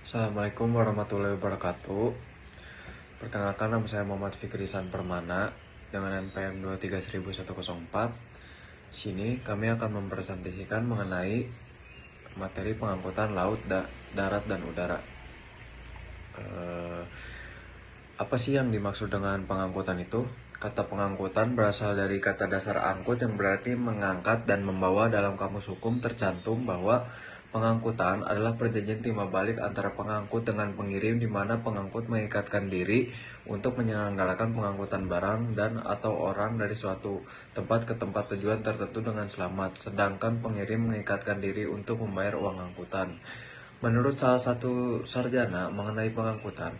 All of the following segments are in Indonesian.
Assalamualaikum warahmatullahi wabarakatuh. Perkenalkan, nama saya Muhammad Fikri San Permana dengan NPM 23104. Sini kami akan mempresentasikan mengenai materi pengangkutan laut, darat, dan udara. Apa sih yang dimaksud dengan pengangkutan itu? Kata pengangkutan berasal dari kata dasar angkut yang berarti mengangkat dan membawa. Dalam kamus hukum tercantum bahwa pengangkutan adalah perjanjian timah balik antara pengangkut dengan pengirim, di mana pengangkut mengikatkan diri untuk menyelenggarakan pengangkutan barang dan atau orang dari suatu tempat ke tempat tujuan tertentu dengan selamat, sedangkan pengirim mengikatkan diri untuk membayar uang angkutan. Menurut salah satu sarjana mengenai pengangkutan,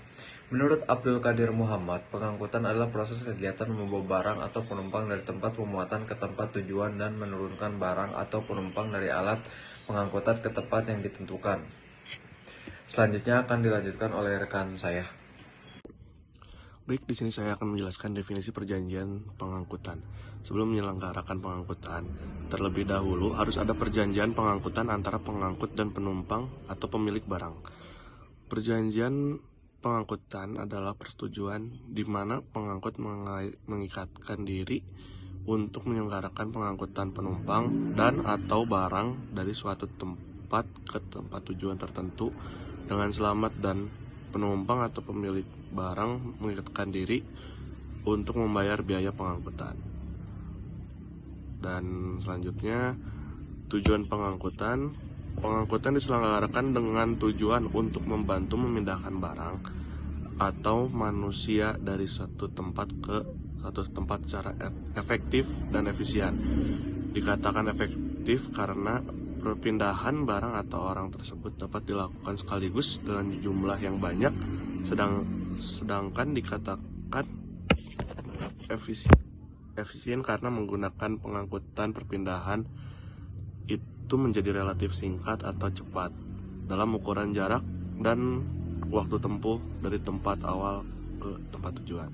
menurut Abdul Qadir Muhammad, pengangkutan adalah proses kegiatan membawa barang atau penumpang dari tempat pemuatan ke tempat tujuan dan menurunkan barang atau penumpang dari alat pengangkutan ke tempat yang ditentukan. Selanjutnya akan dilanjutkan oleh rekan saya. Baik, di sini saya akan menjelaskan definisi perjanjian pengangkutan. Sebelum menyelenggarakan pengangkutan, terlebih dahulu harus ada perjanjian pengangkutan antara pengangkut dan penumpang atau pemilik barang. Perjanjian pengangkutan adalah persetujuan di mana pengangkut mengikatkan diri untuk menyelenggarakan pengangkutan penumpang dan atau barang dari suatu tempat ke tempat tujuan tertentu dengan selamat, dan penumpang atau pemilik barang mengikatkan diri untuk membayar biaya pengangkutan. Dan selanjutnya, tujuan pengangkutan. Pengangkutan diselenggarakan dengan tujuan untuk membantu memindahkan barang atau manusia dari satu tempat ke satu tempat secara efektif dan efisien. Dikatakan efektif karena perpindahan barang atau orang tersebut dapat dilakukan sekaligus dengan jumlah yang banyak, sedangkan dikatakan efisien karena menggunakan pengangkutan perpindahan itu menjadi relatif singkat atau cepat dalam ukuran jarak dan waktu tempuh dari tempat awal ke tempat tujuan.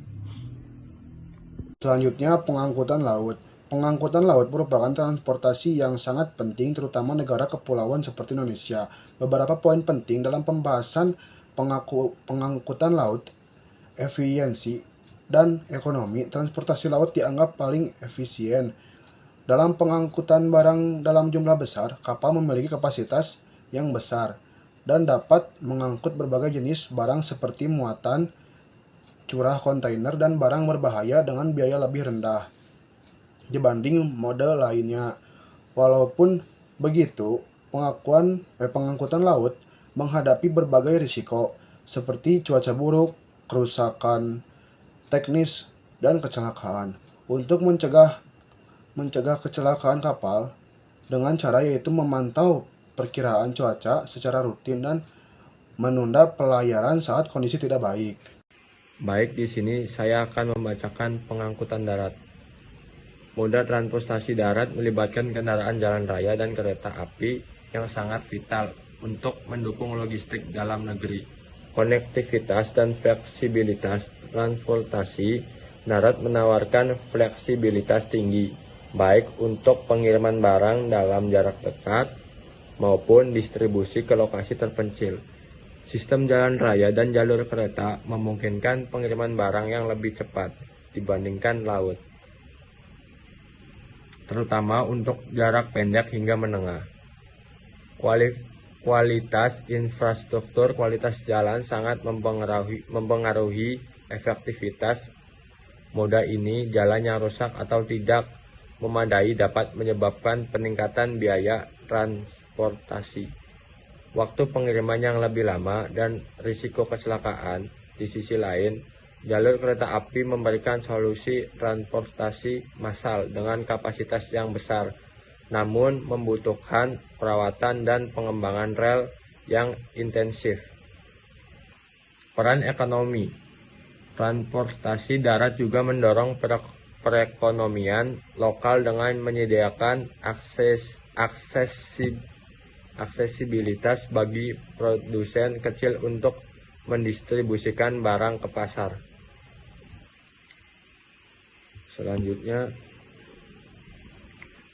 Selanjutnya, pengangkutan laut. Pengangkutan laut merupakan transportasi yang sangat penting, terutama negara kepulauan seperti Indonesia. Beberapa poin penting dalam pembahasan pengangkutan laut: efisiensi dan ekonomi. Transportasi laut dianggap paling efisien. Dalam pengangkutan barang dalam jumlah besar, kapal memiliki kapasitas yang besar dan dapat mengangkut berbagai jenis barang seperti muatan, curah kontainer, dan barang berbahaya dengan biaya lebih rendah dibanding mode lainnya. Walaupun begitu, pengangkutan laut menghadapi berbagai risiko seperti cuaca buruk, kerusakan teknis, dan kecelakaan. Untuk mencegah kecelakaan kapal dengan cara yaitu memantau perkiraan cuaca secara rutin dan menunda pelayaran saat kondisi tidak baik. Baik, di sini saya akan membacakan pengangkutan darat. Moda transportasi darat melibatkan kendaraan jalan raya dan kereta api yang sangat vital untuk mendukung logistik dalam negeri. Konektivitas dan fleksibilitas transportasi darat menawarkan fleksibilitas tinggi, baik untuk pengiriman barang dalam jarak dekat maupun distribusi ke lokasi terpencil. Sistem jalan raya dan jalur kereta memungkinkan pengiriman barang yang lebih cepat dibandingkan laut, terutama untuk jarak pendek hingga menengah. Kualitas infrastruktur, kualitas jalan sangat mempengaruhi efektivitas moda ini. Jalan yang rusak atau tidak memadai dapat menyebabkan peningkatan biaya transportasi, waktu pengiriman yang lebih lama, dan risiko kecelakaan. Di sisi lain, jalur kereta api memberikan solusi transportasi massal dengan kapasitas yang besar, namun membutuhkan perawatan dan pengembangan rel yang intensif. Peran ekonomi. Transportasi darat juga mendorong perekonomian lokal dengan menyediakan aksesibilitas bagi produsen kecil untuk mendistribusikan barang ke pasar. Selanjutnya,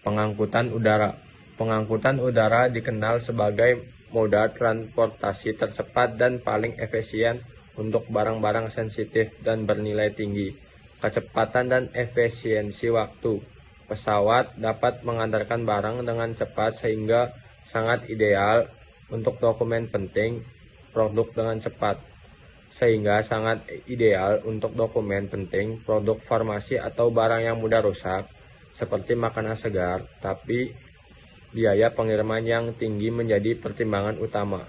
pengangkutan udara. Pengangkutan udara dikenal sebagai moda transportasi tercepat dan paling efisien untuk barang-barang sensitif dan bernilai tinggi. Kecepatan dan efisiensi waktu. Pesawat dapat mengantarkan barang dengan cepat sehingga sangat ideal untuk dokumen penting, produk dengan cepat. Sehingga sangat ideal untuk dokumen penting, produk farmasi atau barang yang mudah rusak, seperti makanan segar, tapi biaya pengiriman yang tinggi menjadi pertimbangan utama.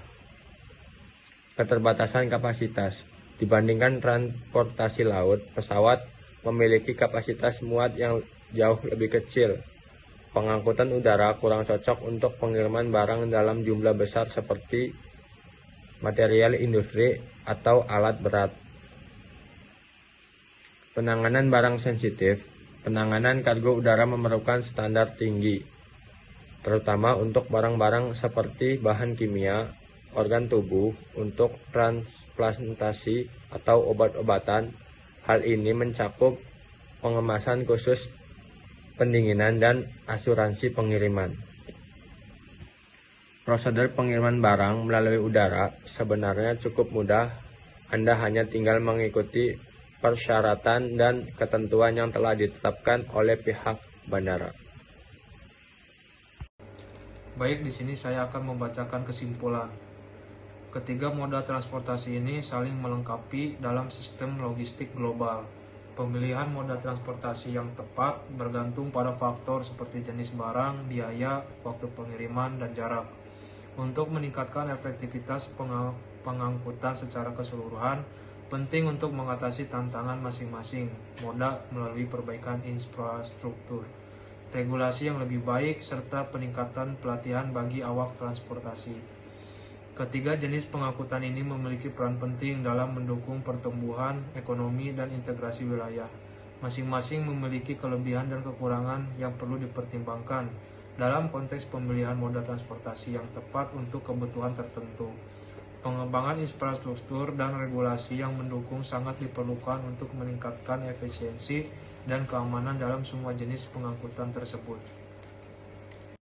Keterbatasan kapasitas. Dibandingkan transportasi laut, pesawat memiliki kapasitas muat yang jauh lebih kecil. Pengangkutan udara kurang cocok untuk pengiriman barang dalam jumlah besar seperti material industri atau alat berat. Penanganan barang sensitif. Penanganan kargo udara memerlukan standar tinggi, terutama untuk barang-barang seperti bahan kimia, organ tubuh, untuk transplantasi atau obat-obatan. Hal ini mencakup pengemasan khusus, pendinginan, dan asuransi pengiriman. Prosedur pengiriman barang melalui udara sebenarnya cukup mudah. Anda hanya tinggal mengikuti persyaratan dan ketentuan yang telah ditetapkan oleh pihak bandara. Baik, di sini saya akan membacakan kesimpulan. Ketiga moda transportasi ini saling melengkapi dalam sistem logistik global. Pemilihan moda transportasi yang tepat bergantung pada faktor seperti jenis barang, biaya, waktu pengiriman, dan jarak. Untuk meningkatkan efektivitas pengangkutan secara keseluruhan, penting untuk mengatasi tantangan masing-masing moda melalui perbaikan infrastruktur, regulasi yang lebih baik, serta peningkatan pelatihan bagi awak transportasi. Ketiga jenis pengangkutan ini memiliki peran penting dalam mendukung pertumbuhan ekonomi dan integrasi wilayah. Masing-masing memiliki kelebihan dan kekurangan yang perlu dipertimbangkan dalam konteks pemilihan moda transportasi yang tepat untuk kebutuhan tertentu. Pengembangan infrastruktur dan regulasi yang mendukung sangat diperlukan untuk meningkatkan efisiensi dan keamanan dalam semua jenis pengangkutan tersebut.